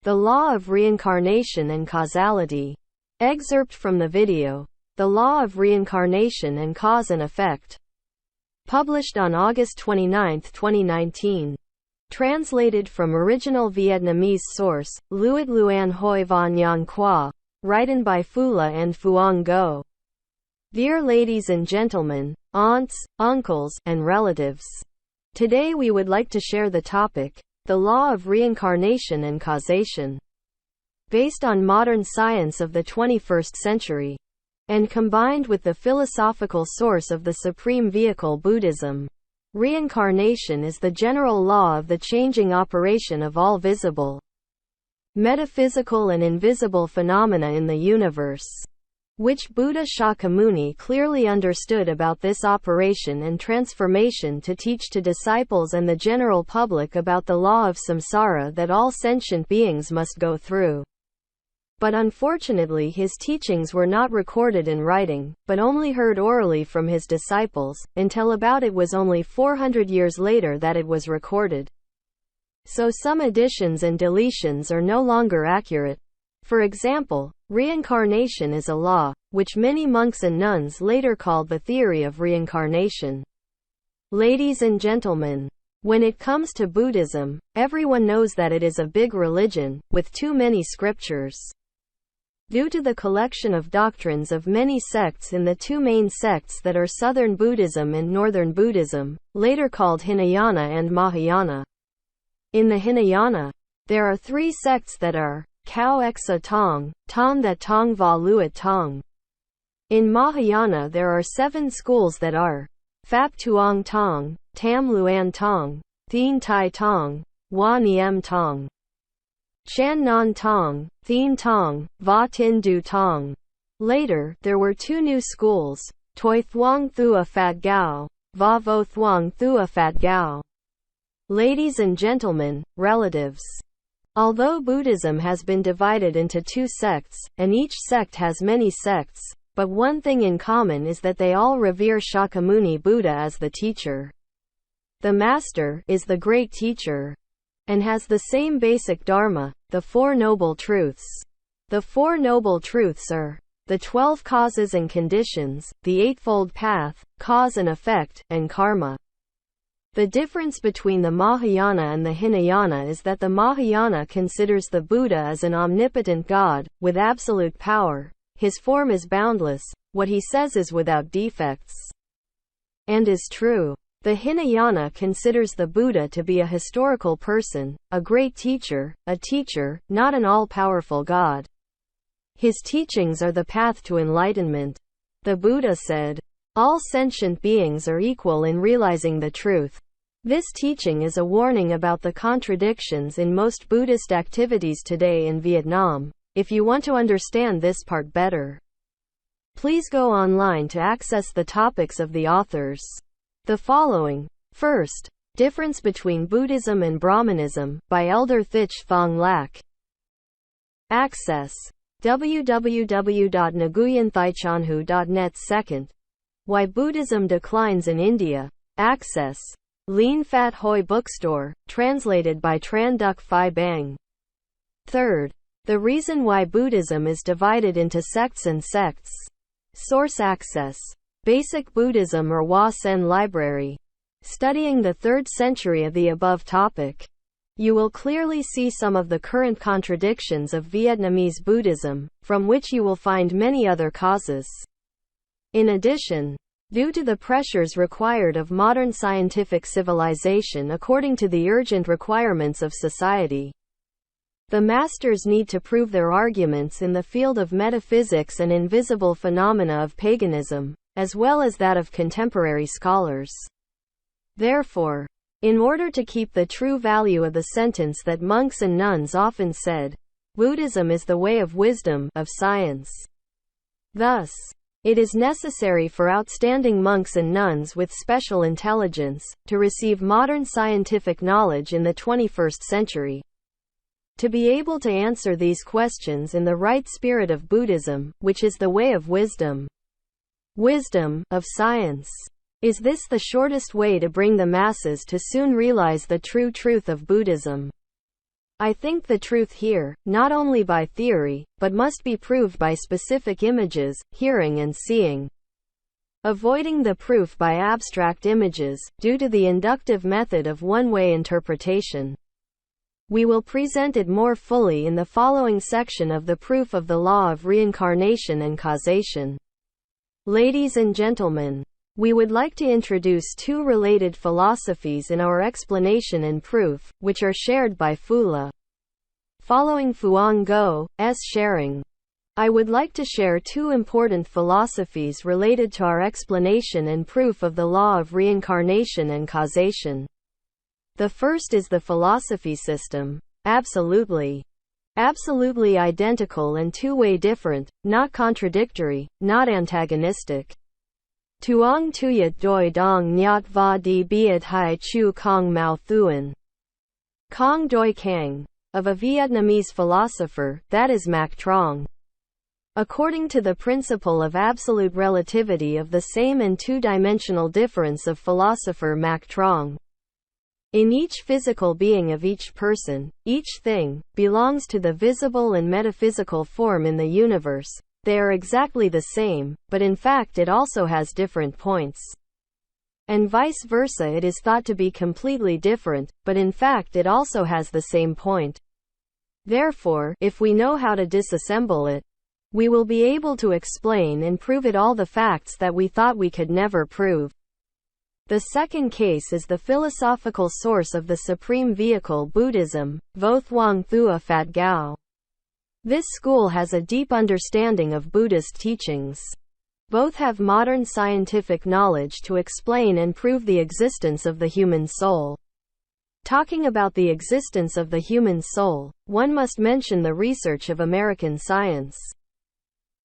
The Law of Reincarnation and Causality. Excerpt from the video, The Law of Reincarnation and Cause and Effect. Published on August 29, 2019. Translated from original Vietnamese source, Luat Luan Hoi Van Nhan Qua. Written by Phula and Phuong Ngo. Dear ladies and gentlemen, aunts, uncles, and relatives. Today we would like to share the topic, the law of reincarnation and causation. Based on modern science of the 21st century, and combined with the philosophical source of the supreme vehicle Buddhism, reincarnation is the general law of the changing operation of all visible, metaphysical and invisible phenomena in the universe, which Buddha Shakyamuni clearly understood about this operation and transformation to teach to disciples and the general public about the law of samsara that all sentient beings must go through. But unfortunately his teachings were not recorded in writing, but only heard orally from his disciples, until about it was only 400 years later that it was recorded. So some additions and deletions are no longer accurate. For example, reincarnation is a law, which many monks and nuns later called the theory of reincarnation. Ladies and gentlemen, when it comes to Buddhism, everyone knows that it is a big religion, with too many scriptures. Due to the collection of doctrines of many sects in the two main sects that are Southern Buddhism and Northern Buddhism, later called Hinayana and Mahayana. In the Hinayana, there are three sects that are Khao Exa Tong, Tong that Tong Va Luat Tong. In Mahayana there are 7 schools that are Phap Tuong Tong, Tam Luan Tong, Thien Tai Tong, Hua Niem Tong, Chan Non Tong, Thien Tong, Va Tin Du Tong. Later, there were 2 new schools, Toi Thuong Thua Phat Gao, Va Vo Thuong Thua Phat Gao. Ladies and gentlemen, relatives. Although Buddhism has been divided into 2 sects, and each sect has many sects, but one thing in common is that they all revere Shakyamuni Buddha as the teacher. The Master is the great teacher, and has the same basic dharma, the 4 noble truths. The 4 noble truths are the 12 causes and conditions, the Eightfold Path, cause and effect, and karma. The difference between the Mahayana and the Hinayana is that the Mahayana considers the Buddha as an omnipotent God, with absolute power. His form is boundless, what he says is without defects, and is true. The Hinayana considers the Buddha to be a historical person, a great teacher, not an all-powerful God. His teachings are the path to enlightenment. The Buddha said, all sentient beings are equal in realizing the truth. This teaching is a warning about the contradictions in most Buddhist activities today in Vietnam. If you want to understand this part better, please go online to access the topics of the authors. The following. First, difference between Buddhism and Brahmanism, by Elder Thich Thong Lac. Access. www.nguyenthaichanhu.net. Second, why Buddhism declines in India. Access. Lien Phat Hoi Bookstore, translated by Tran Duc Phi Bang. Third, the reason why Buddhism is divided into sects and sects. Source access. Basic Buddhism or Hoa Sen Library. Studying the 3rd century of the above topic, you will clearly see some of the current contradictions of Vietnamese Buddhism, from which you will find many other causes. In addition, due to the pressures required of modern scientific civilization according to the urgent requirements of society, the masters need to prove their arguments in the field of metaphysics and invisible phenomena of paganism, as well as that of contemporary scholars. Therefore, in order to keep the true value of the sentence that monks and nuns often said, Buddhism is the way of wisdom, of science. Thus, it is necessary for outstanding monks and nuns with special intelligence to receive modern scientific knowledge in the 21st century. To be able to answer these questions in the right spirit of Buddhism, which is the way of wisdom, of science. Is this the shortest way to bring the masses to soon realize the true truth of Buddhism? I think the truth here, not only by theory, but must be proved by specific images, hearing and seeing. Avoiding the proof by abstract images, due to the inductive method of one-way interpretation. We will present it more fully in the following section of the proof of the law of reincarnation and causation. Ladies and gentlemen, we would like to introduce two related philosophies in our explanation and proof, which are shared by Fula. Following Fuang Go's sharing, I would like to share two important philosophies related to our explanation and proof of the law of reincarnation and causation. The first is the philosophy system, absolutely identical and two-way different, not contradictory, not antagonistic. Tuong tuyat doi dong nyat va di biat hai chu kong mao thuan. Kong doi kang, of a Vietnamese philosopher, that is Mac Trong. According to the principle of absolute relativity of the same and two-dimensional difference of philosopher Mac Trong. In each physical being of each person, each thing, belongs to the visible and metaphysical form in the universe. They are exactly the same, but in fact it also has different points. And vice versa, it is thought to be completely different, but in fact it also has the same point. Therefore, if we know how to disassemble it, we will be able to explain and prove it all the facts that we thought we could never prove. The second case is the philosophical source of the supreme vehicle Buddhism, Vo Thuong Thua Phat Gao. This school has a deep understanding of Buddhist teachings. Both have modern scientific knowledge to explain and prove the existence of the human soul. Talking about the existence of the human soul, one must mention the research of American science.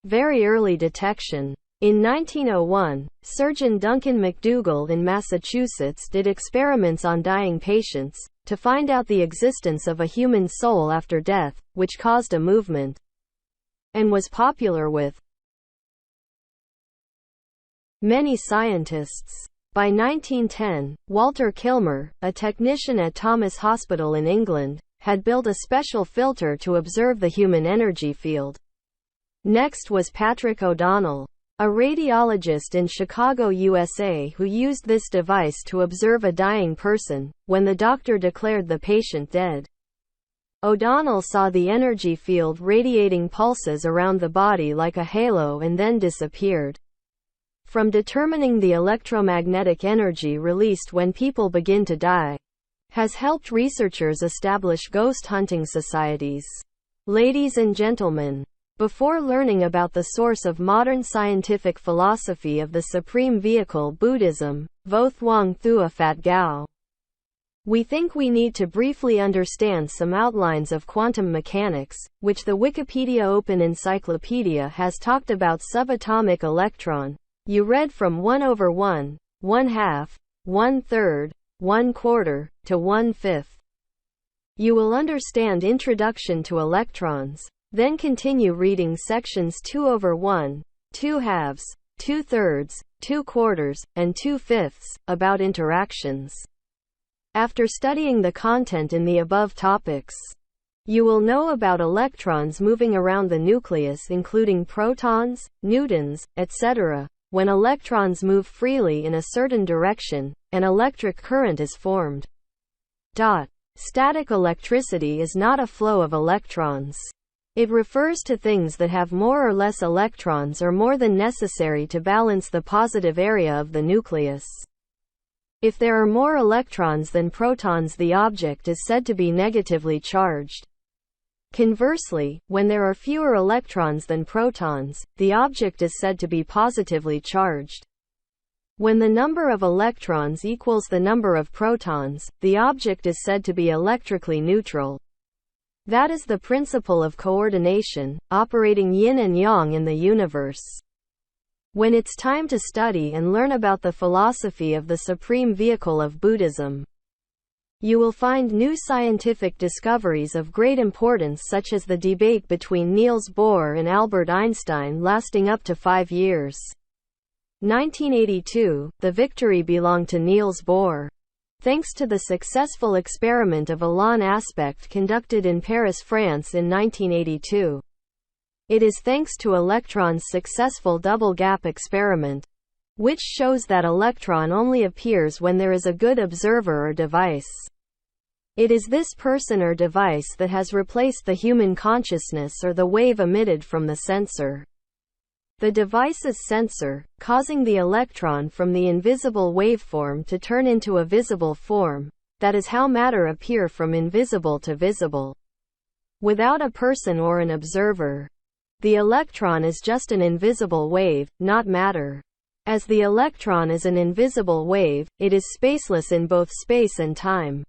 Very early detection. In 1901, surgeon Duncan McDougall in Massachusetts did experiments on dying patients, to find out the existence of a human soul after death, which caused a movement, and was popular with many scientists. By 1910, Walter Kilmer, a technician at Thomas Hospital in England, had built a special filter to observe the human energy field. Next was Patrick O'Donnell, a radiologist in Chicago, USA, who used this device to observe a dying person, when the doctor declared the patient dead. O'Donnell saw the energy field radiating pulses around the body like a halo and then disappeared. From determining the electromagnetic energy released when people begin to die, has helped researchers establish ghost hunting societies. Ladies and gentlemen, before learning about the source of modern scientific philosophy of the supreme vehicle Buddhism, Vo Thuong Thua Phat Gao, we think we need to briefly understand some outlines of quantum mechanics, which the Wikipedia Open Encyclopedia has talked about. Subatomic electron. You read from 1/1, 1/2, 1/3, 1/4, to 1/5. You will understand Introduction to Electrons. Then continue reading sections 2/1, 2/2, 2/3, 2/4, and 2/5 about interactions. After studying the content in the above topics, you will know about electrons moving around the nucleus, including protons, neutrons, etc. When electrons move freely in a certain direction, an electric current is formed. Static electricity is not a flow of electrons. It refers to things that have more or less electrons or more than necessary to balance the positive area of the nucleus. If there are more electrons than protons, the object is said to be negatively charged. Conversely, when there are fewer electrons than protons, the object is said to be positively charged. When the number of electrons equals the number of protons, the object is said to be electrically neutral. That is the principle of coordination, operating yin and yang in the universe. When it's time to study and learn about the philosophy of the supreme vehicle of Buddhism, you will find new scientific discoveries of great importance, such as the debate between Niels Bohr and Albert Einstein lasting up to 5 years. 1982, the victory belonged to Niels Bohr. thanks to the successful experiment of Elan aspect conducted in Paris, France in 1982. It is thanks to electron's successful double gap experiment, which shows that electron only appears when there is a good observer or device. It is this person or device that has replaced the human consciousness or the wave emitted from the sensor. The device's sensor, causing the electron from the invisible waveform to turn into a visible form. That is how matter appear from invisible to visible. Without a person or an observer, the electron is just an invisible wave, not matter. As the electron is an invisible wave, it is spaceless in both space and time.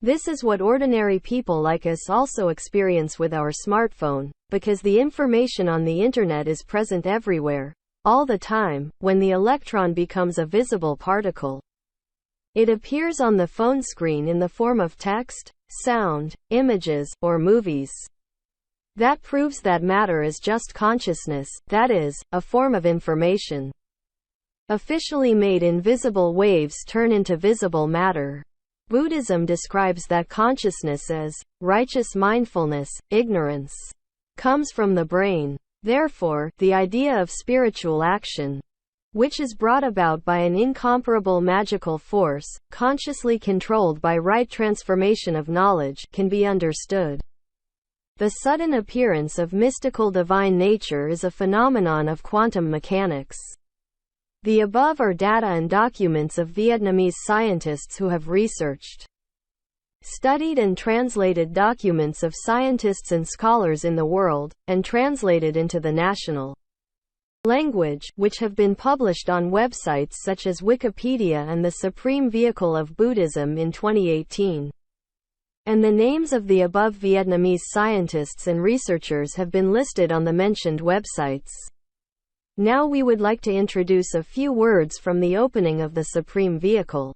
This is what ordinary people like us also experience with our smartphone, because the information on the internet is present everywhere, all the time, when the electron becomes a visible particle. It appears on the phone screen in the form of text, sound, images, or movies. That proves that matter is just consciousness, that is, a form of information. Officially made invisible waves turn into visible matter. Buddhism describes that consciousness as righteous mindfulness. Ignorance comes from the brain. Therefore, the idea of spiritual action, which is brought about by an incomparable magical force, consciously controlled by right transformation of knowledge, can be understood. The sudden appearance of mystical divine nature is a phenomenon of quantum mechanics. The above are data and documents of Vietnamese scientists who have researched, studied and translated documents of scientists and scholars in the world, and translated into the national language, which have been published on websites such as Wikipedia and the Supreme Vehicle of Buddhism in 2018. And the names of the above Vietnamese scientists and researchers have been listed on the mentioned websites. Now we would like to introduce a few words from the opening of the Supreme Vehicle.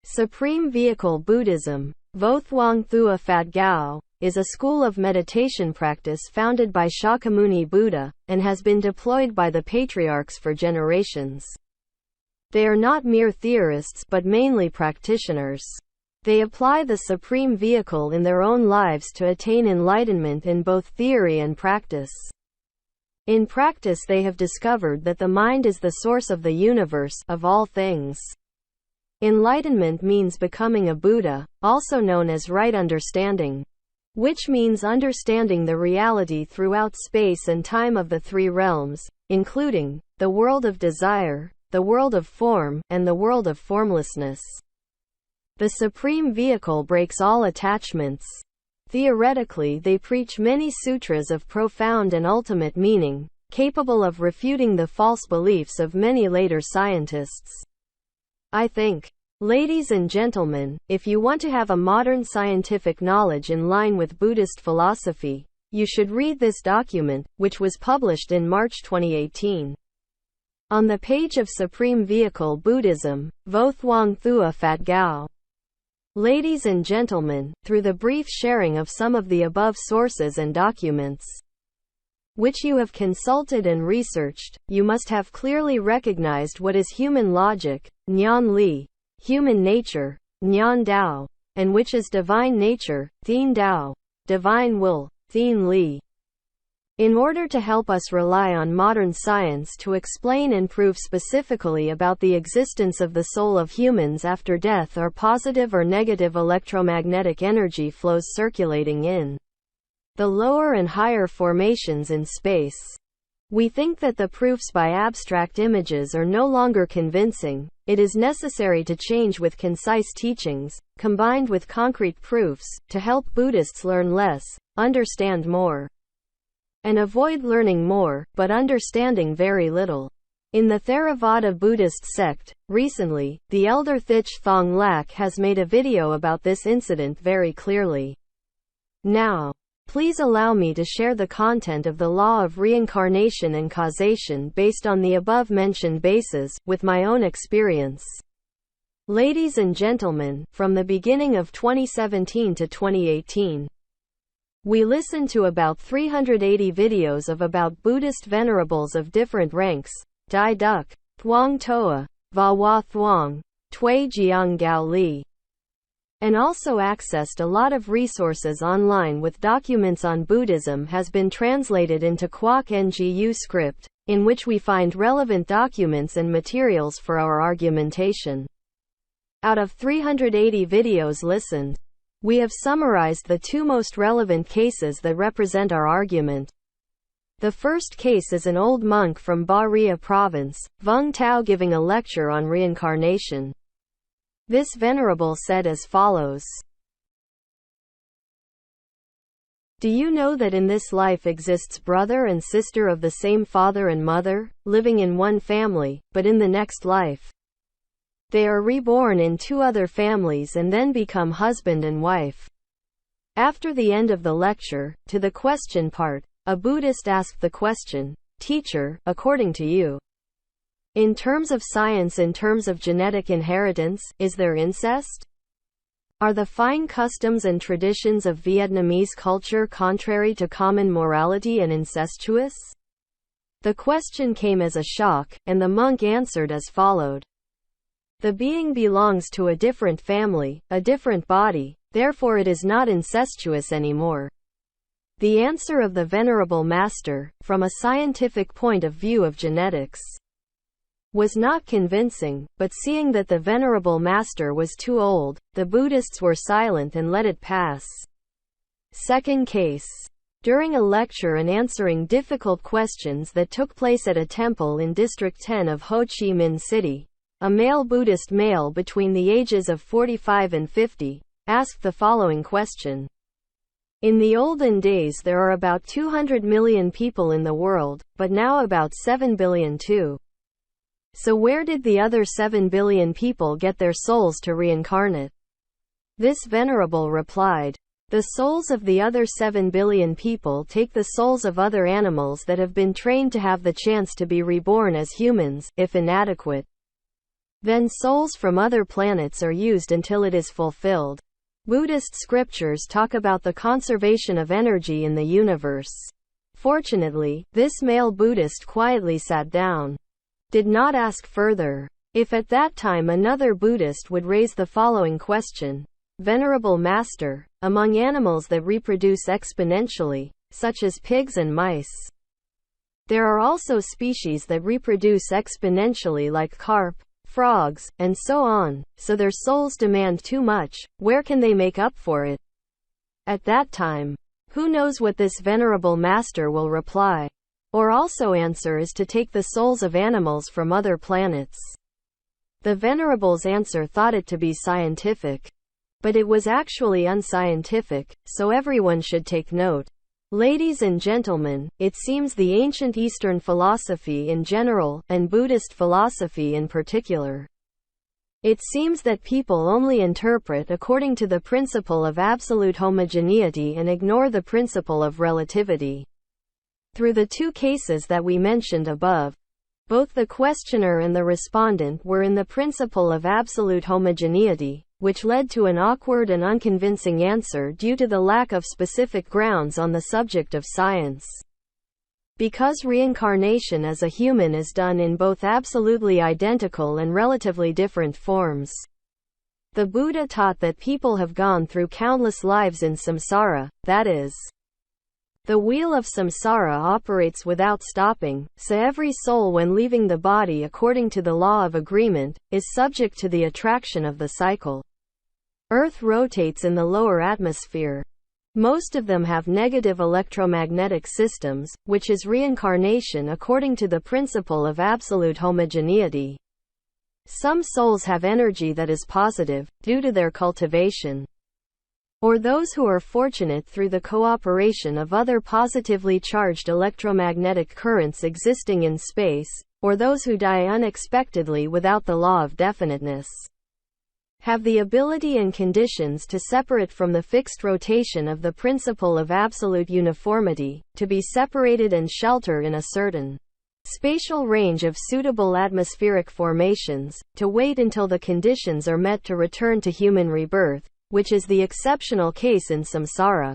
Supreme Vehicle Buddhism, Vo Thuong Thua Phat Gao, is a school of meditation practice founded by Shakyamuni Buddha, and has been deployed by the patriarchs for generations. They are not mere theorists but mainly practitioners. They apply the Supreme Vehicle in their own lives to attain enlightenment in both theory and practice. In practice they have discovered that the mind is the source of the universe, of all things. Enlightenment means becoming a Buddha, also known as right understanding, which means understanding the reality throughout space and time of the three realms, including the world of desire, the world of form, and the world of formlessness. The Supreme Vehicle breaks all attachments. Theoretically, they preach many sutras of profound and ultimate meaning, capable of refuting the false beliefs of many later scientists. I think, ladies and gentlemen, if you want to have a modern scientific knowledge in line with Buddhist philosophy, you should read this document, which was published in March 2018. On the page of Supreme Vehicle Buddhism, Vo Thuong Thua Phat Gao. Ladies and gentlemen, through the brief sharing of some of the above sources and documents, which you have consulted and researched, you must have clearly recognized what is human logic, Nyan Li, human nature, Nyan Dao, and which is divine nature, Thien Dao, divine will, Thien Li. In order to help us rely on modern science to explain and prove specifically about the existence of the soul of humans after death or positive or negative electromagnetic energy flows circulating in the lower and higher formations in space, we think that the proofs by abstract images are no longer convincing. It is necessary to change with concise teachings, combined with concrete proofs, to help Buddhists learn less, understand more, and avoid learning more, but understanding very little. In the Theravada Buddhist sect, recently, the elder Thich Thong Lak has made a video about this incident very clearly. Now, please allow me to share the content of the law of reincarnation and causation based on the above-mentioned bases, with my own experience. Ladies and gentlemen, from the beginning of 2017 to 2018, we listened to about 380 videos of about Buddhist venerables of different ranks, Dai Duk, Thuong Toa, Va Wa Thuong, Tui Jiang Gao Li. And also accessed a lot of resources online with documents on Buddhism has been translated into Quoc Ngu script, in which we find relevant documents and materials for our argumentation. Out of 380 videos listened, we have summarized the two most relevant cases that represent our argument. The first case is an old monk from Ba Ria province, Vung Tao, giving a lecture on reincarnation. This venerable said as follows. Do you know that in this life exists brother and sister of the same father and mother, living in one family, but in the next life they are reborn in two other families and then become husband and wife? After the end of the lecture, to the question part, a Buddhist asked the question, Teacher, according to you, in terms of science, in terms of genetic inheritance, is there incest? Are the fine customs and traditions of Vietnamese culture contrary to common morality and incestuous? The question came as a shock, and the monk answered as followed. The being belongs to a different family, a different body, therefore it is not incestuous anymore. The answer of the Venerable Master, from a scientific point of view of genetics, was not convincing, but seeing that the Venerable Master was too old, the Buddhists were silent and let it pass. Second case. During a lecture and answering difficult questions that took place at a temple in District 10 of Ho Chi Minh City, a male Buddhist male between the ages of 45 and 50, asked the following question. In the olden days there are about 200 million people in the world, but now about 7 billion too. So where did the other 7 billion people get their souls to reincarnate? This venerable replied, the souls of the other 7 billion people take the souls of other animals that have been trained to have the chance to be reborn as humans, if inadequate. Then souls from other planets are used until it is fulfilled. Buddhist scriptures talk about the conservation of energy in the universe. Fortunately, this male Buddhist quietly sat down. Did not ask further. If at that time another Buddhist would raise the following question, Venerable Master, among animals that reproduce exponentially, such as pigs and mice, there are also species that reproduce exponentially like carp, frogs, and so on, so their souls demand too much, where can they make up for it? At that time, who knows what this Venerable Master will reply? Or also answer is to take the souls of animals from other planets. The Venerable's answer thought it to be scientific. But it was actually unscientific, so everyone should take note. Ladies and gentlemen, it seems the ancient Eastern philosophy in general, and Buddhist philosophy in particular, it seems that people only interpret according to the principle of absolute homogeneity and ignore the principle of relativity. Through the two cases that we mentioned above, both the questioner and the respondent were in the principle of absolute homogeneity, which led to an awkward and unconvincing answer due to the lack of specific grounds on the subject of science. Because reincarnation as a human is done in both absolutely identical and relatively different forms, the Buddha taught that people have gone through countless lives in samsara, that is, the wheel of samsara operates without stopping, so every soul when leaving the body according to the law of agreement, is subject to the attraction of the cycle. Earth rotates in the lower atmosphere. Most of them have negative electromagnetic systems, which is reincarnation according to the principle of absolute homogeneity. Some souls have energy that is positive, due to their cultivation. Or those who are fortunate through the cooperation of other positively charged electromagnetic currents existing in space, or those who die unexpectedly without the law of definiteness, have the ability and conditions to separate from the fixed rotation of the principle of absolute uniformity, to be separated and shelter in a certain spatial range of suitable atmospheric formations, to wait until the conditions are met to return to human rebirth, which is the exceptional case in samsara.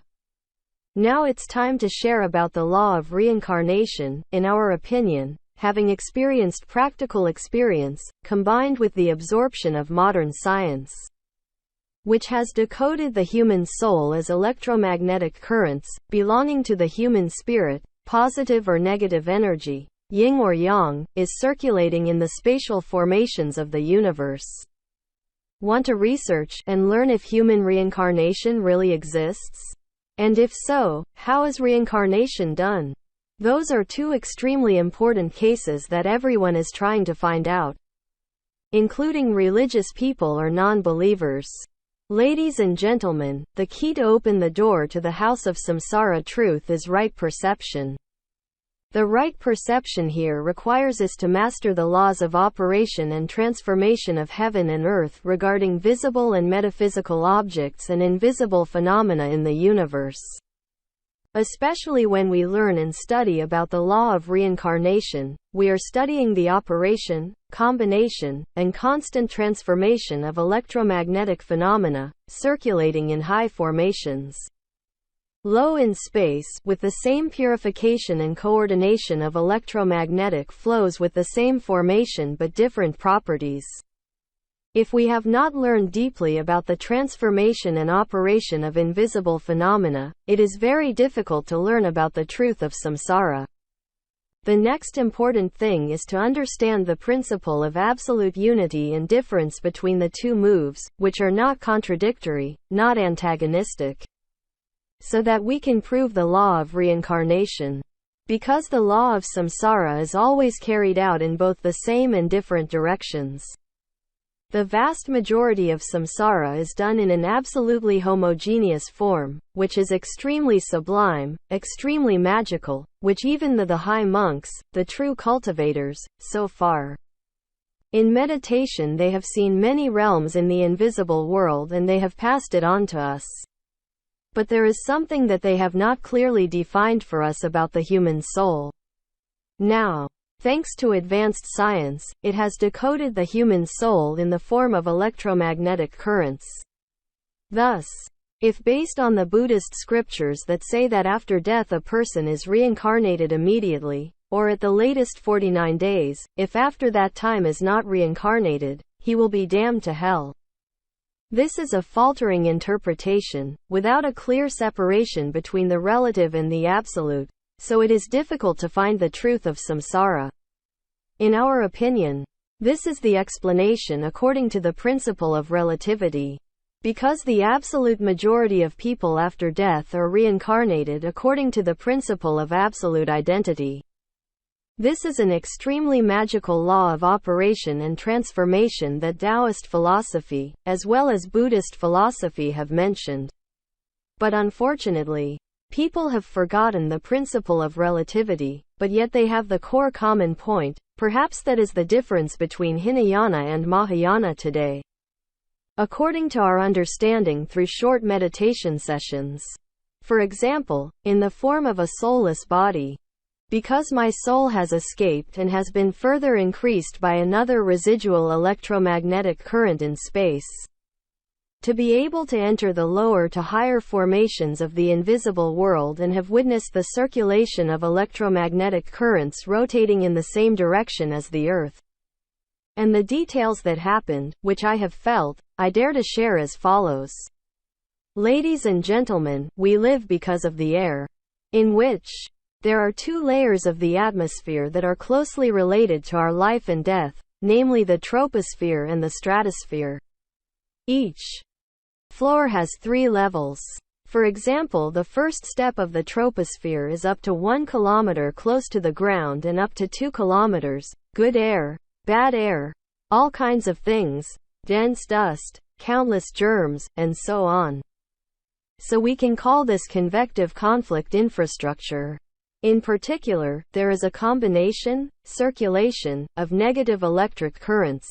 Now it's time to share about the law of reincarnation. In our opinion, having experienced practical experience, combined with the absorption of modern science, which has decoded the human soul as electromagnetic currents, belonging to the human spirit, positive or negative energy, yin or yang, is circulating in the spatial formations of the universe. Want to research and learn if human reincarnation really exists? And if so, how is reincarnation done? Those are two extremely important cases that everyone is trying to find out, including religious people or non-believers. Ladies and gentlemen, the key to open the door to the house of samsara truth is right perception. The right perception here requires us to master the laws of operation and transformation of heaven and earth regarding visible and metaphysical objects and invisible phenomena in the universe. Especially when we learn and study about the law of reincarnation, we are studying the operation, combination, and constant transformation of electromagnetic phenomena, circulating in high formations, low in space, with the same purification and coordination of electromagnetic flows with the same formation but different properties. If we have not learned deeply about the transformation and operation of invisible phenomena, it is very difficult to learn about the truth of samsara. The next important thing is to understand the principle of absolute unity and difference between the two moves, which are not contradictory, not antagonistic, so that we can prove the law of reincarnation. Because the law of samsara is always carried out in both the same and different directions. The vast majority of samsara is done in an absolutely homogeneous form, which is extremely sublime, extremely magical, which even the high monks, the true cultivators, so far in meditation they have seen many realms in the invisible world and they have passed it on to us. But there is something that they have not clearly defined for us about the human soul. Now, thanks to advanced science, it has decoded the human soul in the form of electromagnetic currents. Thus, if based on the Buddhist scriptures that say that after death a person is reincarnated immediately, or at the latest 49 days, if after that time is not reincarnated, he will be damned to hell. This is a faltering interpretation, without a clear separation between the relative and the absolute, so it is difficult to find the truth of samsara. In our opinion, this is the explanation according to the principle of relativity. Because the absolute majority of people after death are reincarnated according to the principle of absolute identity. This is an extremely magical law of operation and transformation that Taoist philosophy, as well as Buddhist philosophy have mentioned. But unfortunately, people have forgotten the principle of relativity, but yet they have the core common point. Perhaps that is the difference between Hinayana and Mahayana today, according to our understanding through short meditation sessions. For example, in the form of a soulless body. Because my soul has escaped and has been further increased by another residual electromagnetic current in space, to be able to enter the lower to higher formations of the invisible world and have witnessed the circulation of electromagnetic currents rotating in the same direction as the Earth. And the details that happened, which I have felt, I dare to share as follows. Ladies and gentlemen, we live because of the air, in which there are two layers of the atmosphere that are closely related to our life and death, namely the troposphere and the stratosphere. Each floor has 3 levels. For example, the first step of the troposphere is up to 1 kilometer close to the ground and up to 2 kilometers, good air, bad air, all kinds of things, dense dust, countless germs, and so on. So we can call this convective conflict infrastructure. In particular, there is a combination, circulation, of negative electric currents.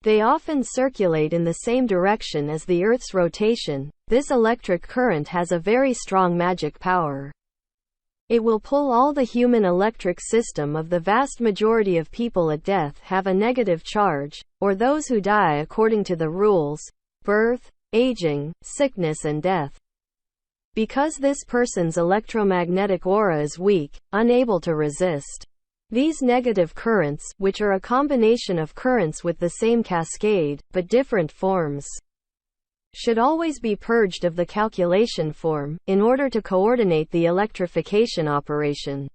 They often circulate in the same direction as the Earth's rotation. This electric current has a very strong magic power. It will pull all the human electric system of the vast majority of people at death have a negative charge, or those who die according to the rules, birth, aging, sickness and death. Because this person's electromagnetic aura is weak, unable to resist These negative currents, which are a combination of currents with the same cascade, but different forms, should always be purged of the calculation form, in order to coordinate the electrification operation.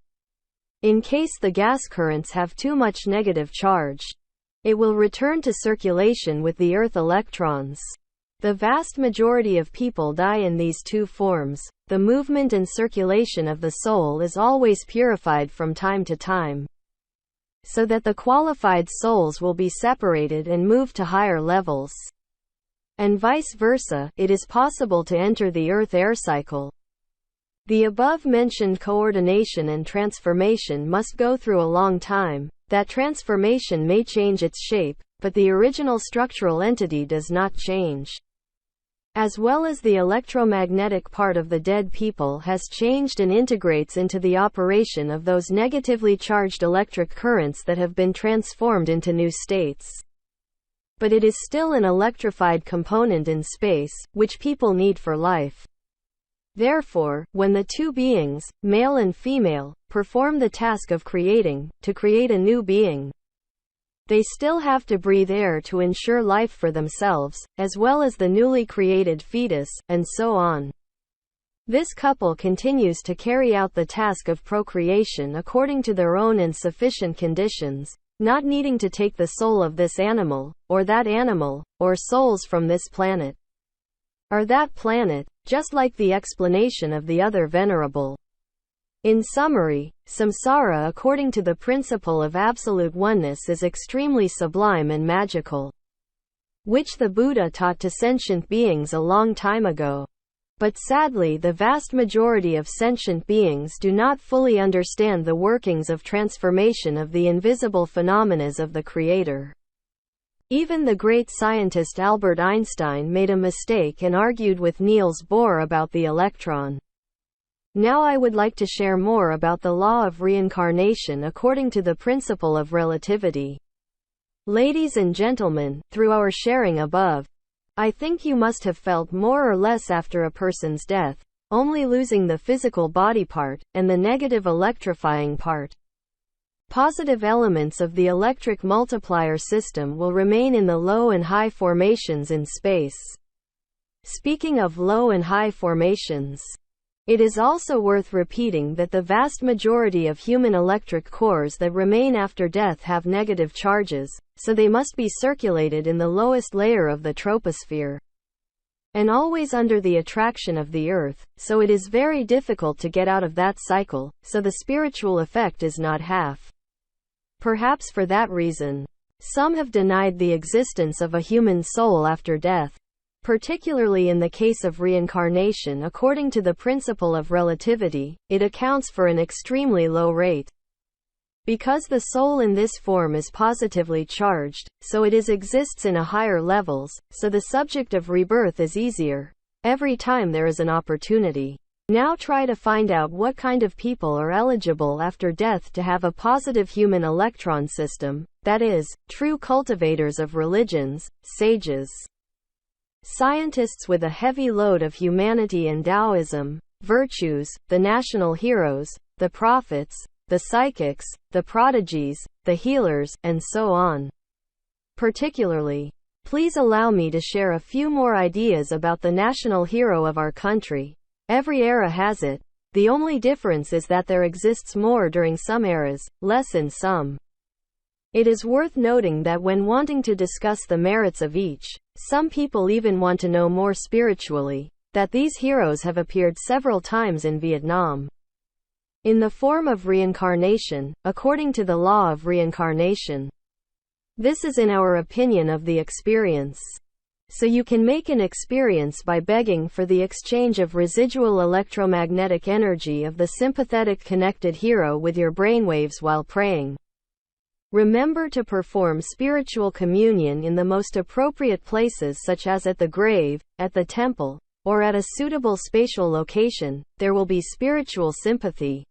In case the gas currents have too much negative charge, it will return to circulation with the Earth electrons. The vast majority of people die in these two forms. The movement and circulation of the soul is always purified from time to time, so that the qualified souls will be separated and moved to higher levels. And vice versa, it is possible to enter the Earth air cycle. The above-mentioned coordination and transformation must go through a long time. That transformation may change its shape, but the original structural entity does not change. As well as the electromagnetic part of the dead people has changed and integrates into the operation of those negatively charged electric currents that have been transformed into new states. But it is still an electrified component in space, which people need for life. Therefore, when the two beings, male and female, perform the task of creating, to create a new being, they still have to breathe air to ensure life for themselves, as well as the newly created fetus, and so on. This couple continues to carry out the task of procreation according to their own and sufficient conditions, not needing to take the soul of this animal, or that animal, or souls from this planet, or that planet, just like the explanation of the other venerable. In summary, samsara according to the principle of absolute oneness is extremely sublime and magical, which the Buddha taught to sentient beings a long time ago. But sadly, the vast majority of sentient beings do not fully understand the workings of transformation of the invisible phenomena of the Creator. Even the great scientist Albert Einstein made a mistake and argued with Niels Bohr about the electron. Now I would like to share more about the law of reincarnation according to the principle of relativity. Ladies and gentlemen, through our sharing above, I think you must have felt more or less after a person's death, only losing the physical body part, and the negative electrifying part. Positive elements of the electric multiplier system will remain in the low and high formations in space. Speaking of low and high formations, it is also worth repeating that the vast majority of human electric cores that remain after death have negative charges, so they must be circulated in the lowest layer of the troposphere, and always under the attraction of the Earth, so it is very difficult to get out of that cycle, so the spiritual effect is not half. Perhaps for that reason, some have denied the existence of a human soul after death. Particularly in the case of reincarnation according to the principle of relativity, it accounts for an extremely low rate. Because the soul in this form is positively charged, so it exists in a higher levels, so the subject of rebirth is easier, every time there is an opportunity. Now try to find out what kind of people are eligible after death to have a positive human electron system, that is, true cultivators of religions, sages, scientists with a heavy load of humanity and Taoism, virtues, the national heroes, the prophets, the psychics, the prodigies, the healers, and so on. Particularly, please allow me to share a few more ideas about the national hero of our country. Every era has it. The only difference is that there exists more during some eras, less in some. It is worth noting that when wanting to discuss the merits of each, some people even want to know more spiritually, that these heroes have appeared several times in Vietnam, in the form of reincarnation, according to the law of reincarnation. This is in our opinion of the experience. So you can make an experience by begging for the exchange of residual electromagnetic energy of the sympathetic connected hero with your brainwaves while praying. Remember to perform spiritual communion in the most appropriate places such as at the grave, at the temple, or at a suitable spatial location. There will be spiritual sympathy.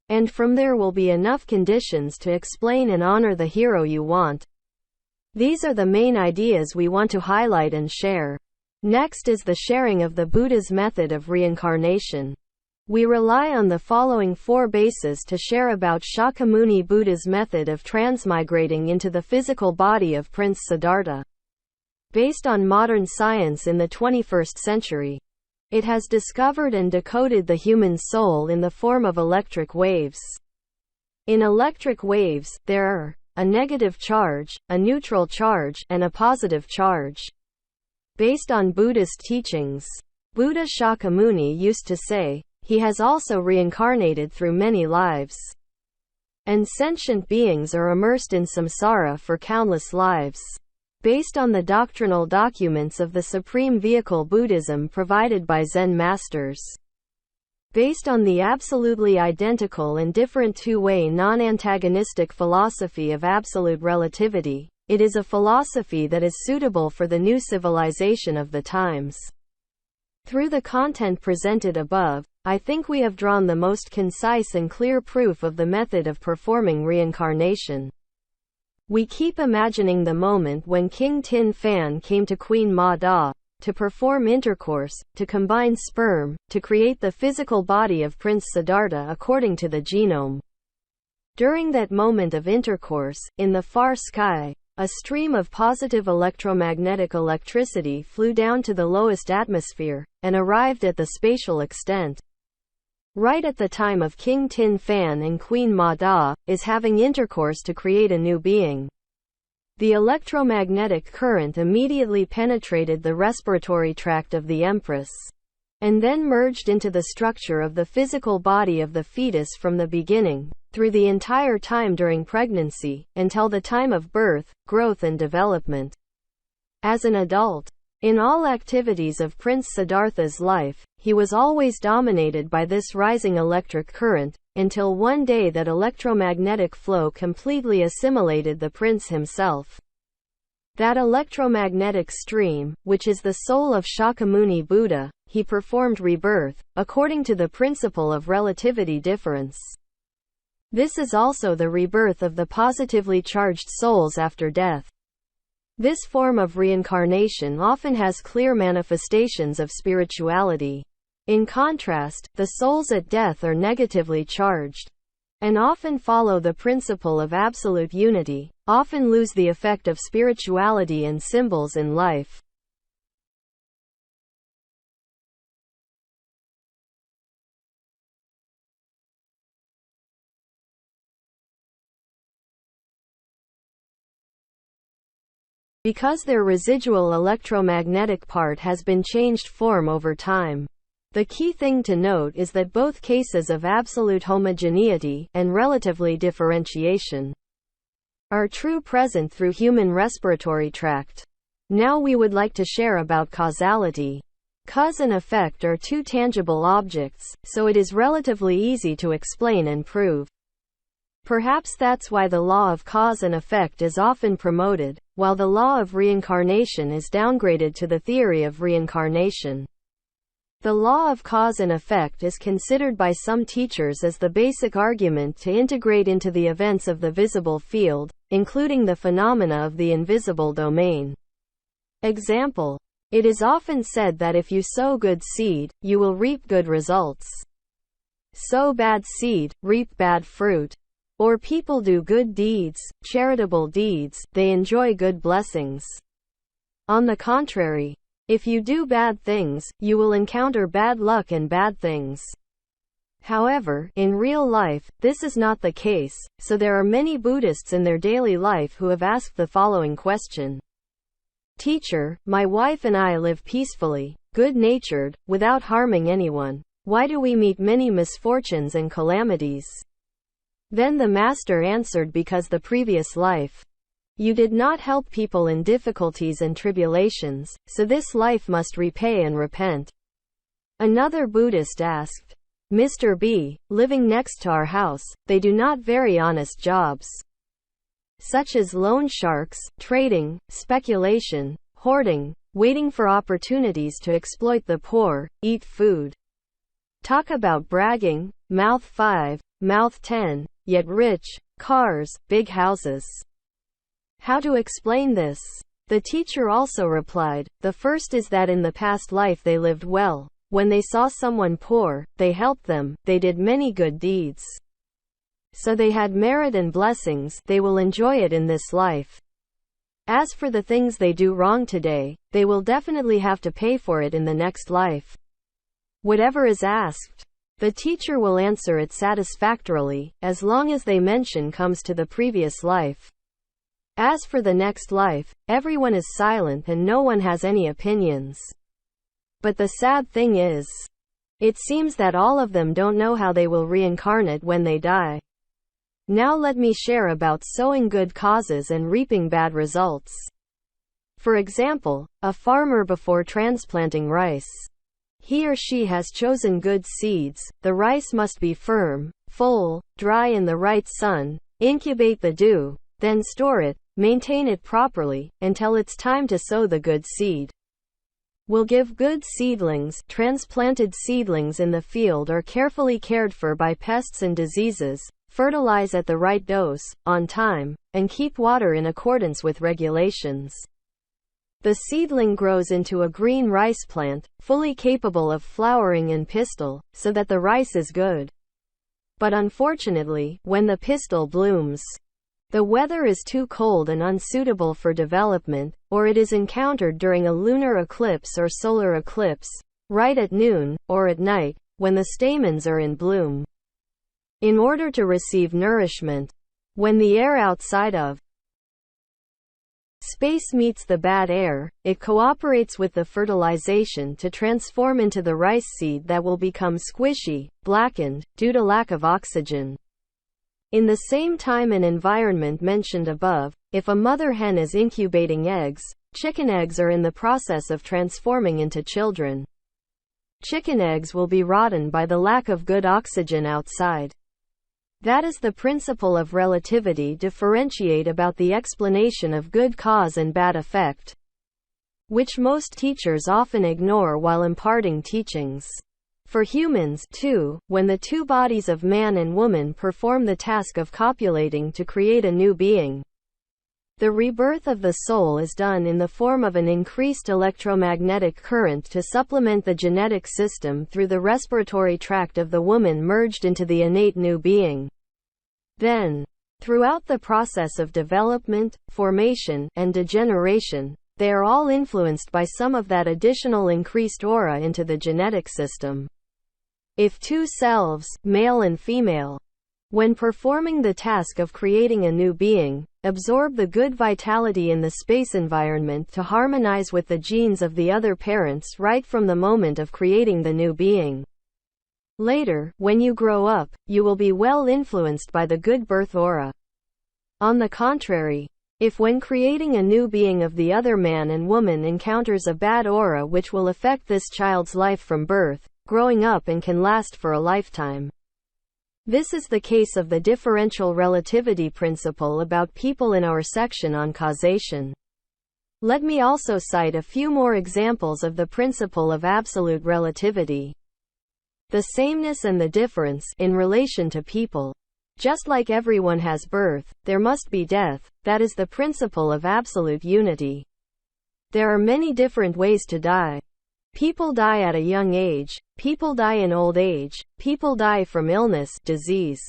And from there will be enough conditions to explain and honor the hero you want. These are the main ideas we want to highlight and share. Next is the sharing of the Buddha's method of reincarnation. We rely on the following 4 bases to share about Shakyamuni Buddha's method of transmigrating into the physical body of Prince Siddhartha. Based on modern science in the 21st century, it has discovered and decoded the human soul in the form of electric waves. In electric waves, there are a negative charge, a neutral charge, and a positive charge. Based on Buddhist teachings, Buddha Shakyamuni used to say, he has also reincarnated through many lives. And sentient beings are immersed in samsara for countless lives. Based on the doctrinal documents of the Supreme Vehicle Buddhism provided by Zen masters. Based on the absolutely identical and different two-way non-antagonistic philosophy of absolute relativity, it is a philosophy that is suitable for the new civilization of the times. Through the content presented above, I think we have drawn the most concise and clear proof of the method of performing reincarnation. We keep imagining the moment when King Tin Fan came to Queen Ma Da, to perform intercourse, to combine sperm, to create the physical body of Prince Siddhartha according to the genome. During that moment of intercourse, in the far sky, a stream of positive electromagnetic electricity flew down to the lowest atmosphere, and arrived at the spatial extent. Right at the time of King Tin Fan and Queen Ma Da, is having intercourse to create a new being. The electromagnetic current immediately penetrated the respiratory tract of the Empress, and then merged into the structure of the physical body of the fetus from the beginning, through the entire time during pregnancy, until the time of birth, growth and development. As an adult, in all activities of Prince Siddhartha's life, he was always dominated by this rising electric current, until one day that electromagnetic flow completely assimilated the prince himself. That electromagnetic stream, which is the soul of Shakyamuni Buddha, he performed rebirth, according to the principle of relativity difference. This is also the rebirth of the positively charged souls after death. This form of reincarnation often has clear manifestations of spirituality. In contrast, the souls at death are negatively charged, and often follow the principle of absolute unity, often lose the effect of spirituality and symbols in life. Because their residual electromagnetic part has been changed form over time. The key thing to note is that both cases of absolute homogeneity and relatively differentiation are true present through human respiratory tract. Now we would like to share about causality. Cause and effect are two tangible objects, so it is relatively easy to explain and prove. Perhaps that's why the law of cause and effect is often promoted, while the law of reincarnation is downgraded to the theory of reincarnation. The law of cause and effect is considered by some teachers as the basic argument to integrate into the events of the visible field, including the phenomena of the invisible domain. Example. It is often said that if you sow good seed, you will reap good results. Sow bad seed, reap bad fruit. Or people do good deeds, charitable deeds, they enjoy good blessings. On the contrary, if you do bad things, you will encounter bad luck and bad things. However, in real life, this is not the case, so there are many Buddhists in their daily life who have asked the following question. Teacher, my wife and I live peacefully, good-natured, without harming anyone. Why do we meet many misfortunes and calamities? Then the master answered, because the previous life, you did not help people in difficulties and tribulations, so this life must repay and repent. Another Buddhist asked, Mr. B, living next to our house, they do not very honest jobs, such as loan sharks, trading, speculation, hoarding, waiting for opportunities to exploit the poor, eat food. Talk about bragging, mouth 5, mouth 10, yet rich, cars, big houses. How to explain this? The teacher also replied, the first is that in the past life they lived well, When they saw someone poor, they helped them, they did many good deeds. So they had merit and blessings, they will enjoy it in this life. As for the things they do wrong today, they will definitely have to pay for it in the next life. Whatever is asked, the teacher will answer it satisfactorily, as long as they mention comes to the previous life. As for the next life, everyone is silent and no one has any opinions. But the sad thing is, it seems that all of them don't know how they will reincarnate when they die. Now let me share about sowing good causes and reaping bad results. For example, a farmer before transplanting rice. He or she has chosen good seeds, the rice must be firm, full, dry in the right sun, incubate the dew, then store it, maintain it properly, until it's time to sow the good seed. Will give good seedlings, transplanted seedlings in the field are carefully cared for by pests and diseases, fertilize at the right dose, on time, and keep water in accordance with regulations. The seedling grows into a green rice plant, fully capable of flowering and pistil, so that the rice is good. But unfortunately, when the pistil blooms, the weather is too cold and unsuitable for development, or it is encountered during a lunar eclipse or solar eclipse, right at noon, or at night, when the stamens are in bloom. In order to receive nourishment, when the air outside of space meets the bad air, it cooperates with the fertilization to transform into the rice seed that will become squishy, blackened, due to lack of oxygen. In the same time and environment mentioned above, if a mother hen is incubating eggs, chicken eggs are in the process of transforming into children. Chicken eggs will be rotten by the lack of good oxygen outside. That is the principle of relativity differentiate about the explanation of good cause and bad effect, which most teachers often ignore while imparting teachings. For humans, too, when the two bodies of man and woman perform the task of copulating to create a new being, the rebirth of the soul is done in the form of an increased electromagnetic current to supplement the genetic system through the respiratory tract of the woman merged into the innate new being. Then, throughout the process of development, formation, and degeneration, they are all influenced by some of that additional increased aura into the genetic system. If two selves, male and female, when performing the task of creating a new being, absorb the good vitality in the space environment to harmonize with the genes of the other parents right from the moment of creating the new being. Later, when you grow up, you will be well influenced by the good birth aura. On the contrary, if when creating a new being of the other man and woman encounters a bad aura which will affect this child's life from birth, growing up and can last for a lifetime. This is the case of the differential relativity principle about people in our section on causation. Let me also cite a few more examples of the principle of absolute relativity. The sameness and the difference in relation to people. Just like everyone has birth, there must be death. That is the principle of absolute unity. There are many different ways to die. People die at a young age, people die in old age, people die from illness, disease.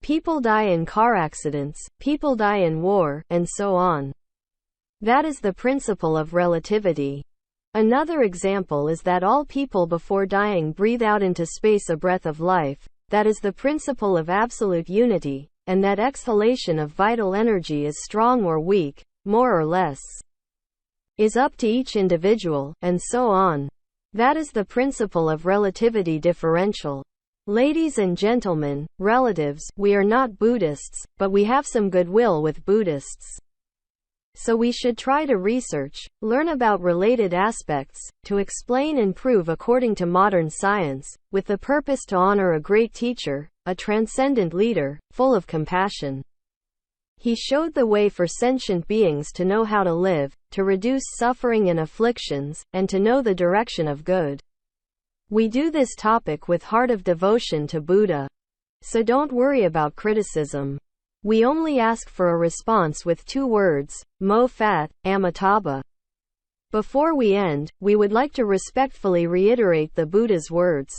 People die in car accidents, people die in war, and so on. That is the principle of relativity. Another example is that all people before dying breathe out into space a breath of life. That is the principle of absolute unity, and that exhalation of vital energy is strong or weak, more or less, is up to each individual, and so on. That is the principle of relativity differential. Ladies and gentlemen, relatives, we are not Buddhists, but we have some goodwill with Buddhists. So we should try to research, learn about related aspects, to explain and prove according to modern science, with the purpose to honor a great teacher, a transcendent leader, full of compassion. He showed the way for sentient beings to know how to live, to reduce suffering and afflictions, and to know the direction of good. We do this topic with heart of devotion to Buddha. So don't worry about criticism. We only ask for a response with 2 words, Mo Fat, Amitabha. Before we end, we would like to respectfully reiterate the Buddha's words.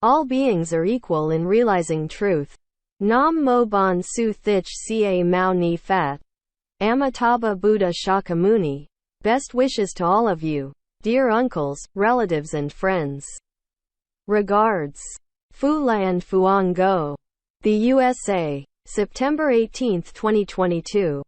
All beings are equal in realizing truth. Nam Mo Bon Su Thich Ca Mao Ni Fat. Amitabha Buddha Shakyamuni. Best wishes to all of you, dear uncles, relatives and friends. Regards. Fu Lan Fuang Go. The USA. September 18, 2022.